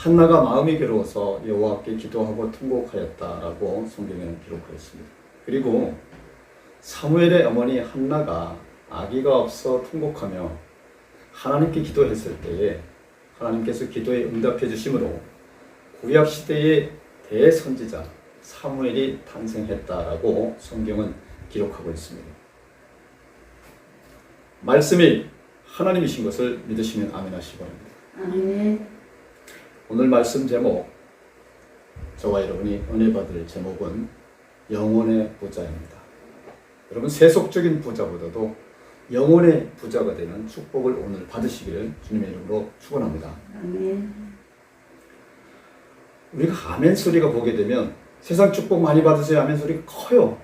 한나가 마음이 괴로워서 여호와께 기도하고 통곡하였다라고 성경에는 기록하였습니다. 그리고 사무엘의 어머니 한나가 아기가 없어 통곡하며 하나님께 기도했을 때에 하나님께서 기도에 응답해 주심으로 구약 시대의 대선지자 사무엘이 탄생했다라고 성경은 기록하고 있습니다. 말씀이 하나님이신 것을 믿으시면 아멘 하시기 바랍니다. 아멘. 오늘 말씀 제목, 저와 여러분이 은혜 받을 제목은 영혼의 부자입니다. 여러분, 세속적인 부자보다도 영혼의 부자가 되는 축복을 오늘 받으시기를 주님의 이름으로 축원합니다. 아멘. 우리가 아멘 소리가 보게 되면 세상 축복 많이 받으세요 아멘 소리가 커요.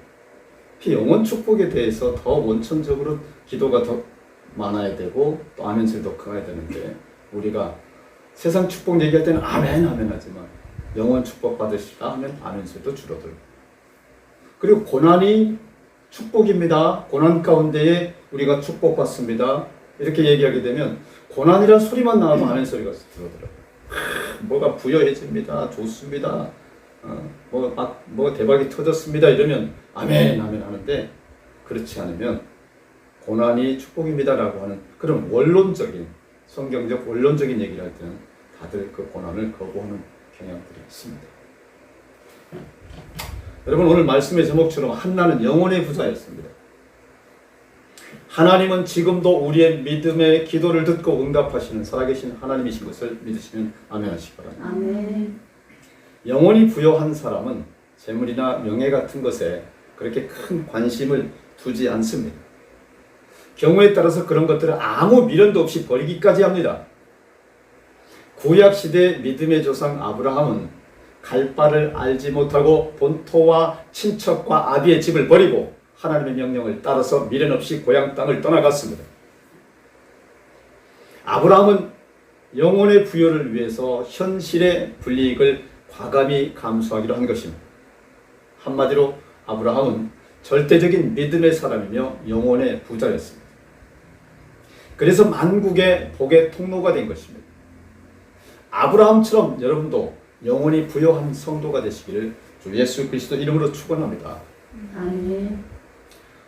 영혼 축복에 대해서 더 원천적으로 기도가 더 많아야 되고 또 아멘 소리도 커야 되는데, 우리가 세상 축복 얘기할 때는 아멘 아멘 하지만 영혼 축복 받으시다 하면 아멘 소리도 줄어들고, 그리고 고난이 축복입니다, 고난 가운데에 우리가 축복받습니다 이렇게 얘기하게 되면 고난이란 소리만 나와도 아멘 소리가 들어들어요. 뭐가 부여해집니다, 좋습니다, 뭐가 대박이 터졌습니다 이러면 아멘 아멘 하는데, 그렇지 않으면 고난이 축복입니다라고 하는 그런 원론적인, 성경적 원론적인 얘기를 할 때는 다들 그 고난을 거부하는 경향들이 있습니다. 여러분, 오늘 말씀의 제목처럼 한나는 영혼의 부자였습니다. 하나님은 지금도 우리의 믿음의 기도를 듣고 응답하시는 살아계신 하나님이신 것을 믿으시면 아멘 하시기 바랍니다. 아멘. 영혼이 부여한 사람은 재물이나 명예 같은 것에 그렇게 큰 관심을 두지 않습니다. 경우에 따라서 그런 것들을 아무 미련도 없이 버리기까지 합니다. 구약시대 믿음의 조상 아브라함은 갈 바를 알지 못하고 본토와 친척과 아비의 집을 버리고 하나님의 명령을 따라서 미련 없이 고향 땅을 떠나갔습니다. 아브라함은 영혼의 부여를 위해서 현실의 불이익을 과감히 감수하기로 한 것입니다. 한마디로 아브라함은 절대적인 믿음의 사람이며 영혼의 부자였습니다. 그래서 만국의 복의 통로가 된 것입니다. 아브라함처럼 여러분도 영혼이 부여한 성도가 되시기를 주 예수 그리스도 이름으로 축원합니다. 아멘.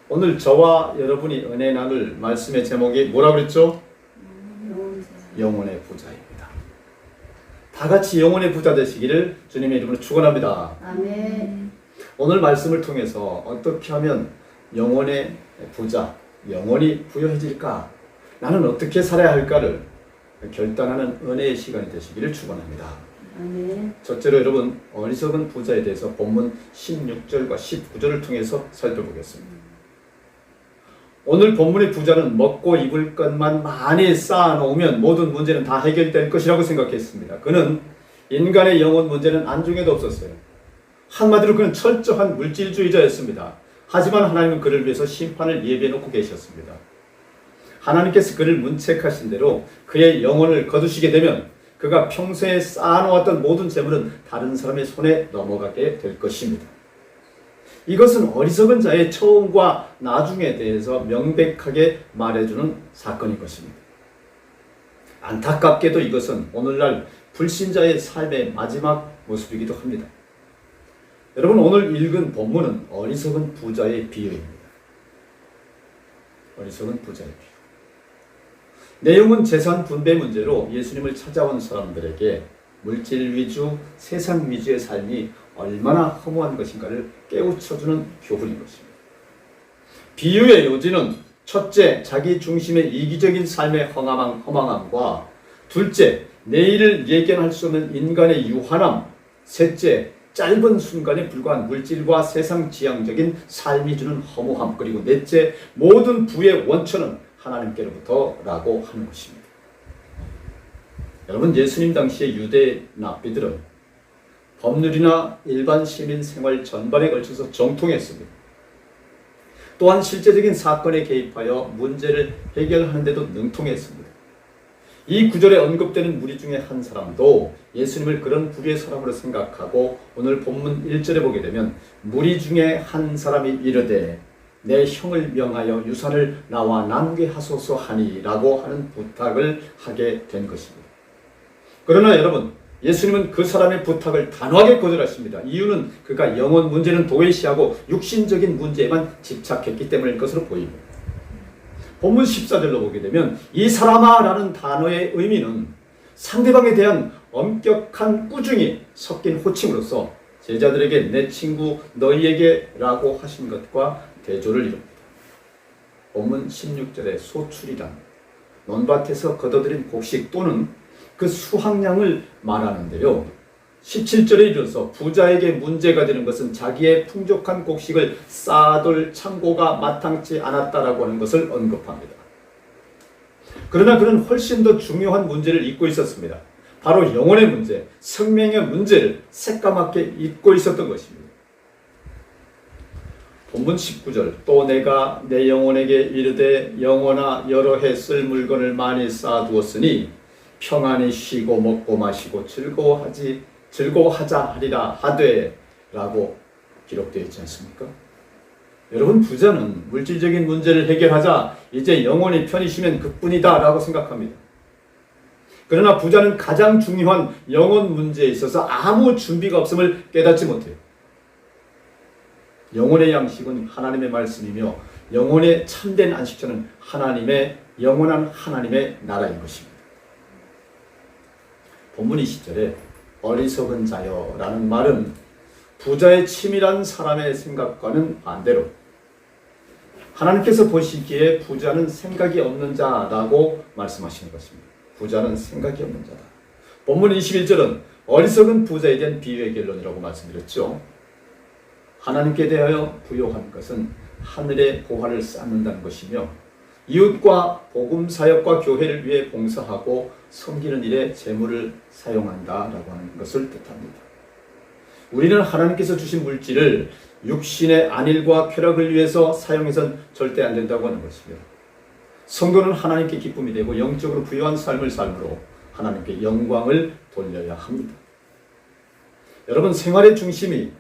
오늘 저와 여러분이 은혜 나눌 말씀의 제목이 뭐라고 그랬죠? 영혼의 부자입니다. 다 같이 영혼의 부자 되시기를 주님의 이름으로 축원합니다. 아멘. 오늘 말씀을 통해서 어떻게 하면 영혼의 부자, 영혼이 부여해질까? 나는 어떻게 살아야 할까를 결단하는 은혜의 시간이 되시기를 축원합니다. 아멘. 첫째로 여러분, 어리석은 부자에 대해서 본문 16절과 19절을 통해서 살펴보겠습니다. 오늘 본문의 부자는 먹고 입을 것만 많이 쌓아놓으면 모든 문제는 다 해결될 것이라고 생각했습니다. 그는 인간의 영혼 문제는 안중에도 없었어요. 한마디로 그는 철저한 물질주의자였습니다. 하지만 하나님은 그를 위해서 심판을 예비해놓고 계셨습니다. 하나님께서 그를 문책하신 대로 그의 영혼을 거두시게 되면 그가 평소에 쌓아놓았던 모든 재물은 다른 사람의 손에 넘어가게 될 것입니다. 이것은 어리석은 자의 처음과 나중에 대해서 명백하게 말해주는 사건인 것입니다. 안타깝게도 이것은 오늘날 불신자의 삶의 마지막 모습이기도 합니다. 여러분, 오늘 읽은 본문은 어리석은 부자의 비유입니다. 어리석은 부자의 비유. 내용은 재산 분배 문제로 예수님을 찾아온 사람들에게 물질 위주, 세상 위주의 삶이 얼마나 허무한 것인가를 깨우쳐주는 교훈인 것입니다. 비유의 요지는 첫째, 자기 중심의 이기적인 삶의 허망함과 둘째, 내일을 예견할 수 없는 인간의 유한함, 셋째, 짧은 순간에 불과한 물질과 세상 지향적인 삶이 주는 허무함, 그리고 넷째, 모든 부의 원천은 하나님께로부터라고 하는 것입니다. 여러분, 예수님 당시의 유대 랍비들은 법률이나 일반 시민 생활 전반에 걸쳐서 정통했습니다. 또한 실제적인 사건에 개입하여 문제를 해결하는 데도 능통했습니다. 이 구절에 언급되는 무리 중에 한 사람도 예수님을 그런 부류의 사람으로 생각하고 오늘 본문 1절에 보게 되면 무리 중에 한 사람이 이르되 내 형을 명하여 유산을 나와 나누게 하소서 하니 라고 하는 부탁을 하게 된 것입니다. 그러나 여러분, 예수님은 그 사람의 부탁을 단호하게 거절하십니다. 이유는 그가 영혼 문제는 도외시하고 육신적인 문제에만 집착했기 때문일 것으로 보입니다. 본문 14절로 보게 되면 이 사람아 라는 단어의 의미는 상대방에 대한 엄격한 꾸중이 섞인 호칭으로서 제자들에게 내 친구 너희에게 라고 하신 것과 대조를 이룹니다. 본문 16절의 소출이란 논밭에서 걷어들인 곡식 또는 그 수확량을 말하는데요. 17절에 이르러서 부자에게 문제가 되는 것은 자기의 풍족한 곡식을 쌓아둘 창고가 마땅치 않았다라고 하는 것을 언급합니다. 그러나 그는 훨씬 더 중요한 문제를 잊고 있었습니다. 바로 영혼의 문제, 생명의 문제를 새까맣게 잊고 있었던 것입니다. 본문 19절 또 내가 내 영혼에게 이르되 영혼아 여러 해 쓸 물건을 많이 쌓아두었으니 평안히 쉬고 먹고 마시고 즐거워하자 하리라 하되 라고 기록되어 있지 않습니까? 여러분 부자는 물질적인 문제를 해결하자 이제 영혼이 편히 쉬면 그뿐이다 라고 생각합니다. 그러나 부자는 가장 중요한 영혼 문제에 있어서 아무 준비가 없음을 깨닫지 못해요. 영혼의 양식은 하나님의 말씀이며 영혼의 참된 안식처는 영원한 하나님의 나라인 것입니다. 본문 20절에 어리석은 자여 라는 말은 부자의 치밀한 사람의 생각과는 반대로 하나님께서 보시기에 부자는 생각이 없는 자라고 말씀하시는 것입니다. 부자는 생각이 없는 자다. 본문 21절은 어리석은 부자에 대한 비유의 결론이라고 말씀드렸죠. 하나님께 대하여 부요한 것은 하늘의 보화를 쌓는다는 것이며 이웃과 복음 사역과 교회를 위해 봉사하고 섬기는 일에 재물을 사용한다라고 하는 것을 뜻합니다. 우리는 하나님께서 주신 물질을 육신의 안일과 쾌락을 위해서 사용해서는 절대 안 된다고 하는 것입니다. 성도는 하나님께 기쁨이 되고 영적으로 부유한 삶을 삶으로 하나님께 영광을 돌려야 합니다. 여러분 생활의 중심이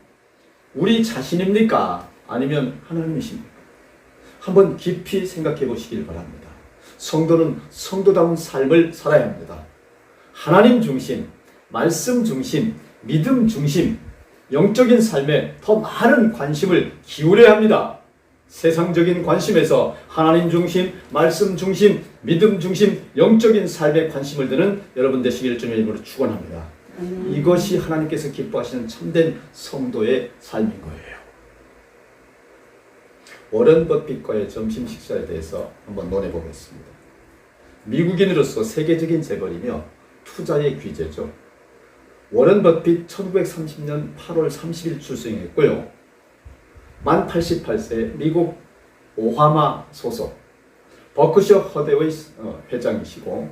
우리 자신입니까? 아니면 하나님이십니까? 한번 깊이 생각해 보시길 바랍니다. 성도는 성도다운 삶을 살아야 합니다. 하나님 중심, 말씀 중심, 믿음 중심, 영적인 삶에 더 많은 관심을 기울여야 합니다. 세상적인 관심에서 하나님 중심, 말씀 중심, 믿음 중심, 영적인 삶에 관심을 드는 여러분 되시기를 주님의 이름으로 축원합니다. 이것이 하나님께서 기뻐하시는 참된 성도의 삶인 거예요. 워런 버핏과의 점심 식사에 대해서 한번 논해보겠습니다. 미국인으로서 세계적인 재벌이며 투자의 귀재죠. 워런 버핏 1930년 8월 30일 출생했고요. 만 88세 미국 오하마 소속 버크셔 허대의 회장이시고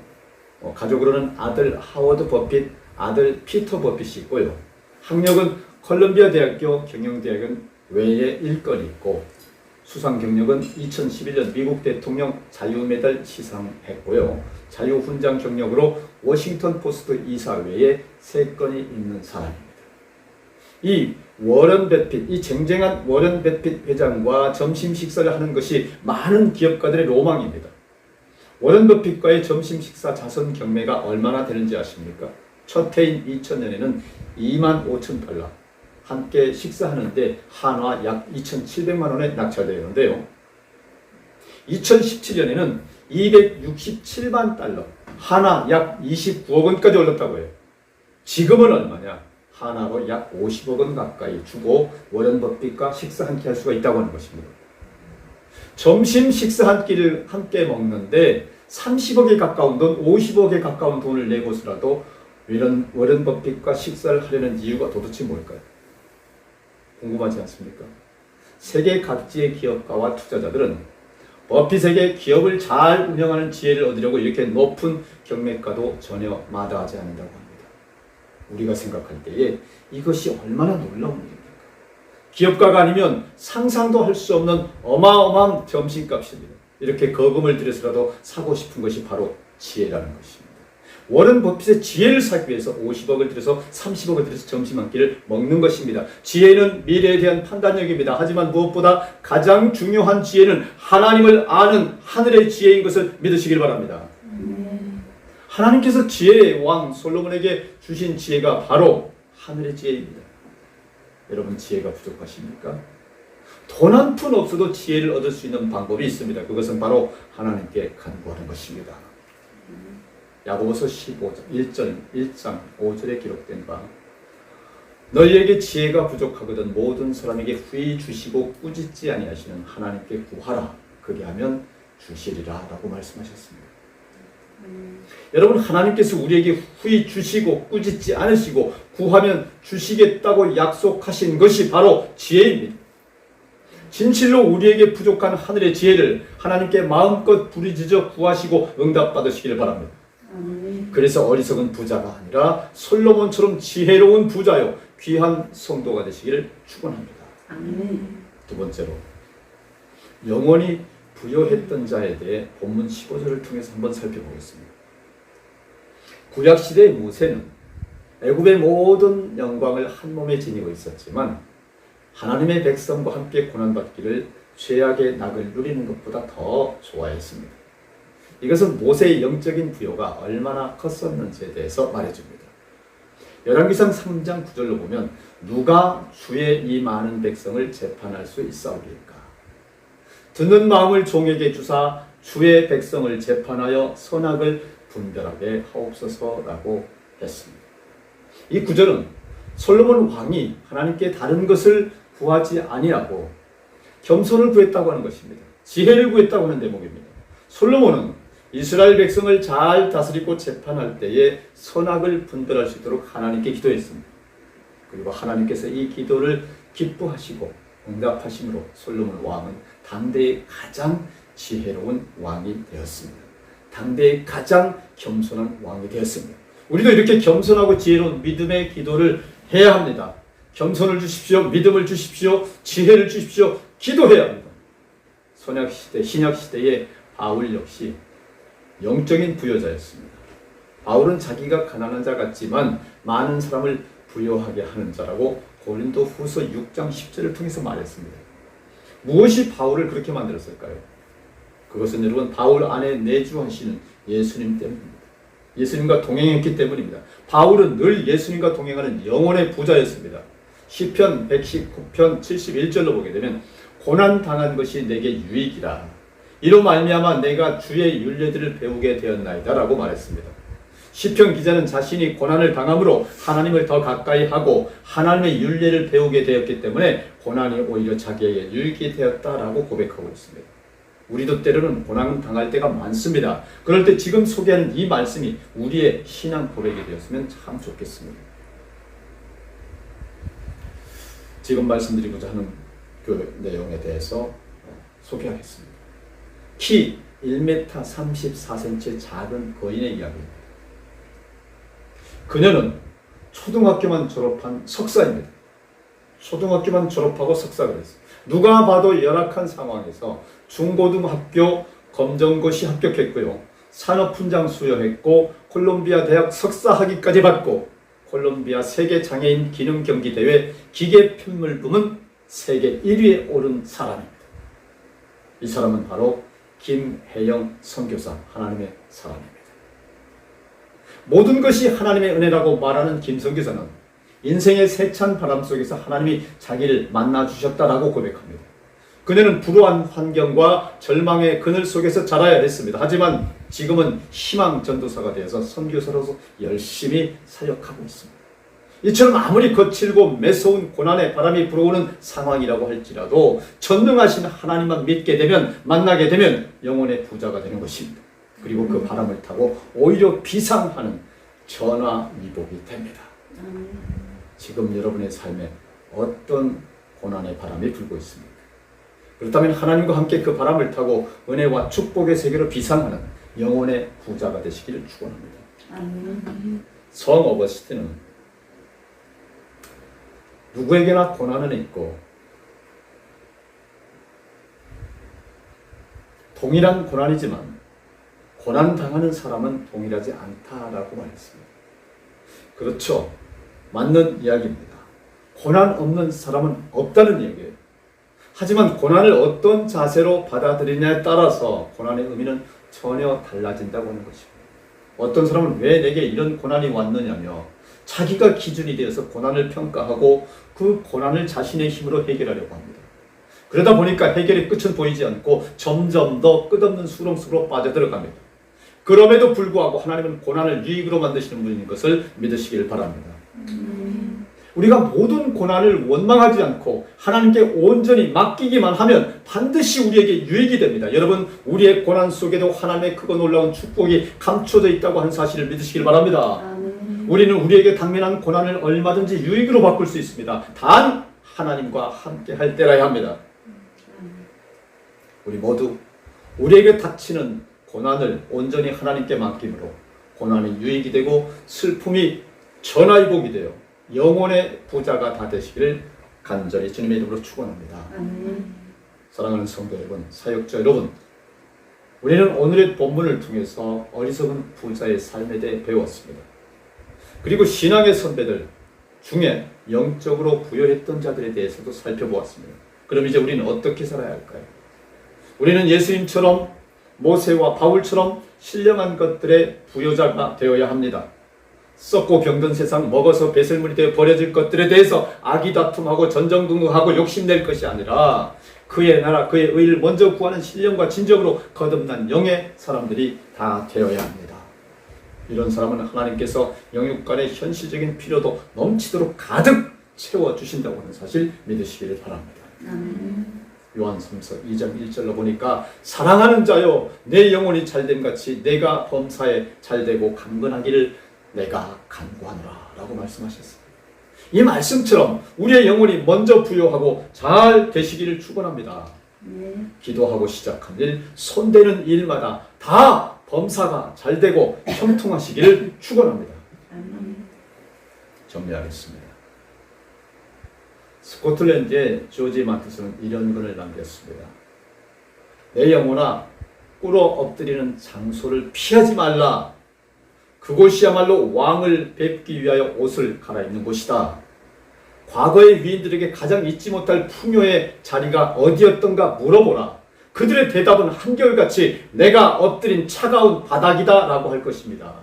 가족으로는 아들 하워드 버핏, 아들 피터 버핏이 있고요. 학력은 컬럼비아 대학교 경영대학은 외에 일권이 있고 수상 경력은 2011년 미국 대통령 자유메달 시상했고요. 자유훈장 경력으로 워싱턴 포스트 이사 외에 3건이 있는 사람입니다. 이 워런 버핏, 이 쟁쟁한 워런 버핏 회장과 점심 식사를 하는 것이 많은 기업가들의 로망입니다. 워런 버핏과의 점심 식사 자선 경매가 얼마나 되는지 아십니까? 첫 해인 2000년에는 25,000달러, 함께 식사하는데 한화 약 2,700만 원에 낙찰되었는데요. 2017년에는 267만 달러, 한화 약 29억 원까지 올랐다고 해요. 지금은 얼마냐? 하나로 약 50억 원 가까이 주고 워런 버핏과 식사 한 끼 할 수가 있다고 하는 것입니다. 점심 식사 한 끼를 함께 먹는데 30억에 가까운 돈, 50억에 가까운 돈을 내고서라도 이런 워런 버핏과 식사를 하려는 이유가 도대체 뭘까요? 궁금하지 않습니까? 세계 각지의 기업가와 투자자들은 버핏에게 기업을 잘 운영하는 지혜를 얻으려고 이렇게 높은 경매가도 전혀 마다하지 않는다고 합니다. 우리가 생각할 때에 이것이 얼마나 놀라운 일입니까? 기업가가 아니면 상상도 할 수 없는 어마어마한 점심값입니다. 이렇게 거금을 들여서라도 사고 싶은 것이 바로 지혜라는 것입니다. 워런 버핏의 지혜를 사기 위해서 50억을 들여서 30억을 들여서 점심 한 끼를 먹는 것입니다. 지혜는 미래에 대한 판단력입니다. 하지만 무엇보다 가장 중요한 지혜는 하나님을 아는 하늘의 지혜인 것을 믿으시길 바랍니다. 하나님께서 지혜의 왕 솔로몬에게 주신 지혜가 바로 하늘의 지혜입니다. 여러분 지혜가 부족하십니까? 돈 한 푼 없어도 지혜를 얻을 수 있는 방법이 있습니다. 그것은 바로 하나님께 간구하는 것입니다. 야고보서 1장 5절에 기록된 바 너희에게 지혜가 부족하거든 모든 사람에게 후히 주시고 꾸짖지 아니하시는 하나님께 구하라. 그게 하면 주시리라 라고 말씀하셨습니다. 여러분 하나님께서 우리에게 후히 주시고 꾸짖지 않으시고 구하면 주시겠다고 약속하신 것이 바로 지혜입니다. 진실로 우리에게 부족한 하늘의 지혜를 하나님께 마음껏 부르짖어 구하시고 응답받으시기를 바랍니다. 아멘. 그래서 어리석은 부자가 아니라 솔로몬처럼 지혜로운 부자요 귀한 성도가 되시기를 축원합니다. 아멘. 두 번째로 영원히 부여했던 자에 대해 본문 15절을 통해서 한번 살펴보겠습니다. 구약시대의 모세는 애굽의 모든 영광을 한 몸에 지니고 있었지만 하나님의 백성과 함께 고난받기를 죄악의 낙을 누리는 것보다 더 좋아했습니다. 이것은 모세의 영적인 부여가 얼마나 컸었는지에 대해서 말해줍니다. 열왕기상 3장 9절로 보면 누가 주의 이 많은 백성을 재판할 수 있사오리까? 듣는 마음을 종에게 주사 주의 백성을 재판하여 선악을 분별하게 하옵소서라고 했습니다. 이 구절은 솔로몬 왕이 하나님께 다른 것을 구하지 아니하고 겸손을 구했다고 하는 것입니다. 지혜를 구했다고 하는 대목입니다. 솔로몬은 이스라엘 백성을 잘 다스리고 재판할 때에 선악을 분별할 수 있도록 하나님께 기도했습니다. 그리고 하나님께서 이 기도를 기뻐하시고 응답하심으로 솔로몬 왕은 당대의 가장 지혜로운 왕이 되었습니다. 당대의 가장 겸손한 왕이 되었습니다. 우리도 이렇게 겸손하고 지혜로운 믿음의 기도를 해야 합니다. 겸손을 주십시오. 믿음을 주십시오. 지혜를 주십시오. 기도해야 합니다. 선약시대, 신약시대의 바울 역시 영적인 부여자였습니다. 바울은 자기가 가난한 자 같지만 많은 사람을 부여하게 하는 자라고 고린도 후서 6장 10절을 통해서 말했습니다. 무엇이 바울을 그렇게 만들었을까요? 그것은 여러분 바울 안에 내주하시는 예수님 때문입니다. 예수님과 동행했기 때문입니다. 바울은 늘 예수님과 동행하는 영혼의 부자였습니다. 시편 119편 71절로 보게 되면 고난 당한 것이 내게 유익이라 이로 말미암아 내가 주의 율례들을 배우게 되었나이다 라고 말했습니다. 시편 기자는 자신이 고난을 당함으로 하나님을 더 가까이 하고 하나님의 율례를 배우게 되었기 때문에 고난이 오히려 자기에게 유익이 되었다라고 고백하고 있습니다. 우리도 때로는 고난을 당할 때가 많습니다. 그럴 때 지금 소개하는 이 말씀이 우리의 신앙 고백이 되었으면 참 좋겠습니다. 지금 말씀드리고자 하는 그 내용에 대해서 소개하겠습니다. 키 1m 34cm 작은 거인의 이야기입니다. 그녀는 초등학교만 졸업한 석사입니다. 초등학교만 졸업하고 석사를 했어요. 누가 봐도 열악한 상황에서 중고등학교 검정고시 합격했고요. 산업훈장 수여했고 콜롬비아 대학 석사학위까지 받고 콜롬비아 세계장애인 기능경기대회 기계편물 부문 세계 1위에 오른 사람입니다. 이 사람은 바로 김혜영 선교사, 하나님의 사람입니다. 모든 것이 하나님의 은혜라고 말하는 김 선교사는 인생의 세찬 바람 속에서 하나님이 자기를 만나주셨다라고 고백합니다. 그녀는 불우한 환경과 절망의 그늘 속에서 자라야 했습니다. 하지만 지금은 희망 전도사가 되어서 선교사로서 열심히 사역하고 있습니다. 이처럼 아무리 거칠고 매서운 고난의 바람이 불어오는 상황이라고 할지라도 전능하신 하나님만 믿게 되면 만나게 되면 영혼의 부자가 되는 것입니다. 그리고 그 바람을 타고 오히려 비상하는 전화위복이 됩니다. 지금 여러분의 삶에 어떤 고난의 바람이 불고 있습니까? 그렇다면 하나님과 함께 그 바람을 타고 은혜와 축복의 세계로 비상하는 영혼의 부자가 되시기를 축원합니다. 성 어거스틴은 누구에게나 고난은 있고 동일한 고난이지만 고난 당하는 사람은 동일하지 않다라고 말했습니다. 그렇죠. 맞는 이야기입니다. 고난 없는 사람은 없다는 얘기예요. 하지만 고난을 어떤 자세로 받아들이냐에 따라서 고난의 의미는 전혀 달라진다고 하는 것입니다. 어떤 사람은 왜 내게 이런 고난이 왔느냐며 자기가 기준이 되어서 고난을 평가하고 그 고난을 자신의 힘으로 해결하려고 합니다. 그러다 보니까 해결의 끝은 보이지 않고 점점 더 끝없는 수렁 속으로 빠져들어갑니다. 그럼에도 불구하고 하나님은 고난을 유익으로 만드시는 분인 것을 믿으시길 바랍니다. 우리가 모든 고난을 원망하지 않고 하나님께 온전히 맡기기만 하면 반드시 우리에게 유익이 됩니다. 여러분, 우리의 고난 속에도 하나님의 크고 놀라운 축복이 감춰져 있다고 하는 사실을 믿으시길 바랍니다. 우리는 우리에게 당면한 고난을 얼마든지 유익으로 바꿀 수 있습니다. 단 하나님과 함께 할 때라야 합니다. 우리 모두 우리에게 닥치는 고난을 온전히 하나님께 맡김으로 고난이 유익이 되고 슬픔이 전화위복이 되어 영혼의 부자가 다 되시기를 간절히 주님의 이름으로 축원합니다. 사랑하는 성도 여러분, 사역자 여러분, 우리는 오늘의 본문을 통해서 어리석은 부자의 삶에 대해 배웠습니다. 그리고 신앙의 선배들 중에 영적으로 부여했던 자들에 대해서도 살펴보았습니다. 그럼 이제 우리는 어떻게 살아야 할까요? 우리는 예수님처럼 모세와 바울처럼 신령한 것들의 부여자가 되어야 합니다. 썩고 병든 세상, 먹어서 배설물이 되어 버려질 것들에 대해서 아기다툼하고 전전긍긍하고 욕심낼 것이 아니라 그의 나라, 그의 의를 먼저 구하는 신령과 진정으로 거듭난 영의 사람들이 다 되어야 합니다. 이런 사람은 하나님께서 영육 간의 현실적인 필요도 넘치도록 가득 채워주신다고 하는 사실 믿으시기를 바랍니다. 요한삼서 2장 1절로 보니까 사랑하는 자여 내 영혼이 잘됨 같이 내가 범사에 잘되고 강건하기를 내가 간구하노라 라고 말씀하셨습니다. 이 말씀처럼 우리의 영혼이 먼저 부여하고 잘 되시기를 축원합니다. 기도하고 시작한 일, 손대는 일마다 다 범사가 잘되고 형통하시기를 축원합니다. 정리하겠습니다. 스코틀랜드의 조지 마트스는 이런 글을 남겼습니다. 내 영혼아, 꿇어 엎드리는 장소를 피하지 말라. 그곳이야말로 왕을 뵙기 위하여 옷을 갈아입는 곳이다. 과거의 위인들에게 가장 잊지 못할 풍요의 자리가 어디였던가 물어보라. 그들의 대답은 한결같이 내가 엎드린 차가운 바닥이다 라고 할 것입니다.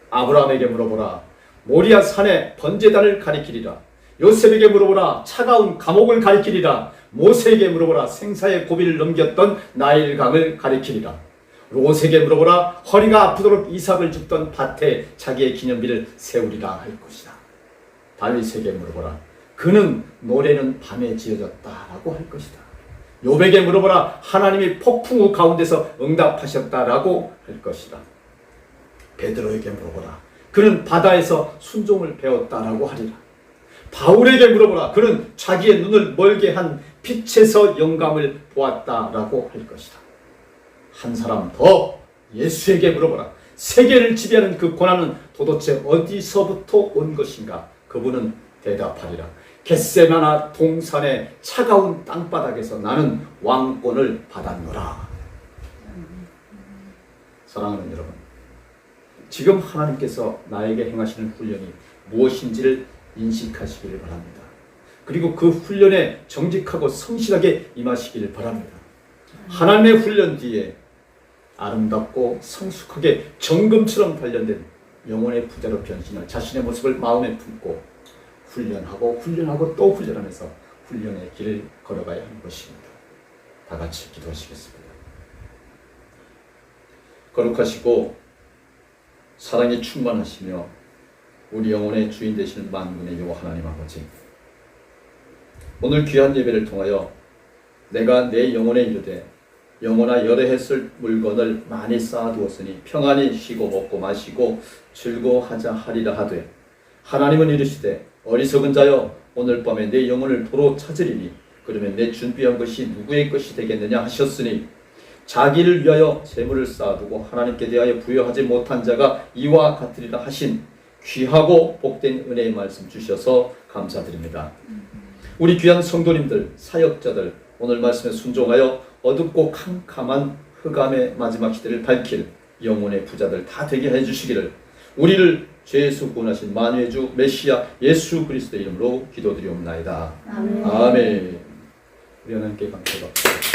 아브라함에게 물어보라. 모리아 산의 번제단을 가리키리라. 요셉에게 물어보라. 차가운 감옥을 가리키리라. 모세에게 물어보라. 생사의 고비를 넘겼던 나일강을 가리키리라. 롯에게 물어보라. 허리가 아프도록 이삭을 줍던 밭에 자기의 기념비를 세우리라 할 것이다. 다윗에게 물어보라. 그는 노래는 밤에 지어졌다 라고 할 것이다. 욥에게 물어보라. 하나님이 폭풍우 가운데서 응답하셨다라고 할 것이다. 베드로에게 물어보라. 그는 바다에서 순종을 배웠다라고 하리라. 바울에게 물어보라. 그는 자기의 눈을 멀게 한 빛에서 영감을 보았다라고 할 것이다. 한 사람 더 예수에게 물어보라. 세계를 지배하는 그 고난은 도대체 어디서부터 온 것인가? 그분은 대답하리라. 겟세마나 동산의 차가운 땅바닥에서 나는 왕권을 받았노라. 사랑하는 여러분, 지금 하나님께서 나에게 행하시는 훈련이 무엇인지를 인식하시기를 바랍니다. 그리고 그 훈련에 정직하고 성실하게 임하시기를 바랍니다. 하나님의 훈련 뒤에 아름답고 성숙하게 정금처럼 단련된 영혼의 부자로 변신할 자신의 모습을 마음에 품고 훈련하고 또 훈련하면서 훈련의 길을 걸어가야 하는 것입니다. 다 같이 기도하시겠습니다. 거룩하시고 사랑이 충만하시며 우리 영혼의 주인 되시는 만군의 여호와 하나님 아버지, 오늘 귀한 예배를 통하여 내가 내 영혼에 이르되 영혼아 여러 해 쓸 물건을 많이 쌓아두었으니 평안히 쉬고 먹고 마시고 즐거워하자 하리라 하되, 하나님은 이르시되 어리석은 자여 오늘 밤에 내 영혼을 도로 찾으리니 그러면 내 준비한 것이 누구의 것이 되겠느냐 하셨으니, 자기를 위하여 재물을 쌓아두고 하나님께 대하여 부여하지 못한 자가 이와 같으리라 하신 귀하고 복된 은혜의 말씀 주셔서 감사드립니다. 우리 귀한 성도님들, 사역자들 오늘 말씀에 순종하여 어둡고 캄캄한 흑암의 마지막 시대를 밝힐 영혼의 부자들 다 되게 해주시기를 우리를 죄에서 구원하신 만유의 주 메시아 예수 그리스도의 이름으로 기도드리옵나이다. 아멘. 우리 하나님께 감사합니다.